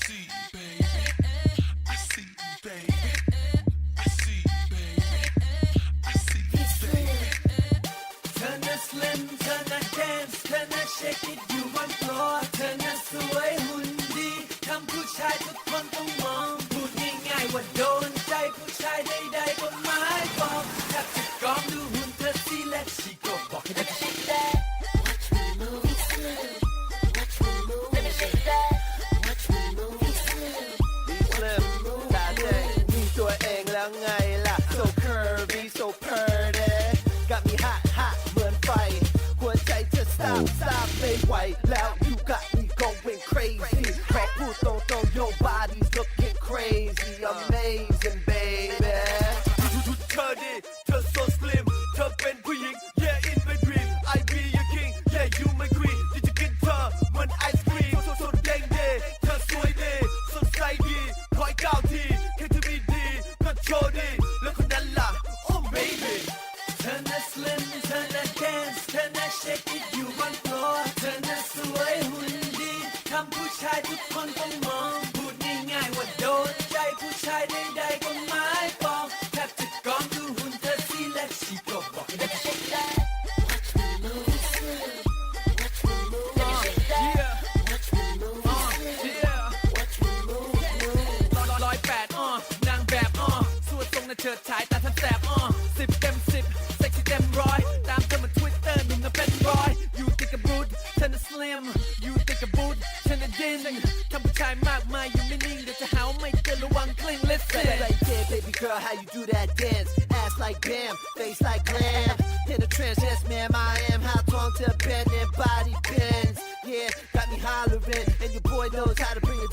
see you, baby. I see you, baby. I see you, baby. I see you, baby. เธอน่ะ slim เธอน่ะ dance เธอน่ะ shake it อยู่บน floor เธอน่ะสวยหุ่นดีทำผู้ชายทุกคนต้องมองพูดง่ายๆว่าโดนใจผู้ชายใดๆก็หมายปองแทบจะกองดูหุ่นเธอสิและชีก็บอกให้ได้ Shake that, watch me move. Be slim, watch me move. Let me shake that, watch me move. Be slim, ดีสลิมตาแดงมีตัวเองแล้วไงล่ะ so curvy so pretty got me hot hot เหมือนไฟหัวใจจะ stop ไม่ไหวแล้ว you got me going crazy ขอพูดตรงๆ your body's looking crazy amazing baby เธอดีเธอ so slim เธอเป็นผู้หญิง yeah in my dream I be your king yeah you my queen ที่จะกินเธอเหมือนไอศกรีมสดๆเด้งดีเธอสวยดีสดใสดีคอยก้าวทีแค่เธอมีดีก็โชว์ดีแล้วคนนั้นล่ะ oh baby เธอน่ะ slim เธอน่ะ dance เธอน่ะ shake it อยู่บน floor เธอน่ะสวยหุ่นดีทำผู้ชายทุกคนต้องมองพูดง่ายๆว่าโดนใจผู้ชายใดๆก็หมายปองแทบจะกองดูหุ่นเธอสิและชีก็บอกให้ได้ shake that, watch me move. Be slim, watch me move. Let me shake that, yeah watch me move. Be slim, yeah watch me move. Move. 108นางแบบสวยทรงน่ะเฉิดฉายตาท่านแสบ10 เต็ม 10 เซ็กซี่เต็มร้อยตามเธอมา Twitter หนุ่มน่ะเป็นร้อย You think a boot เธอน่ะ slim You think a boot เธอน่ะดิ้นทำผู้ชายมากมายอยู่ไม่นิ่งเดี๋ยวจะหาว่าไม่เตือนระวังกลิ้ง Listen right there baby girl how you do that dance ass like bam face like glam in a trance yes ma'am I am how tongue to bend and body bends yeah got me hollering and your boy knows how to bring a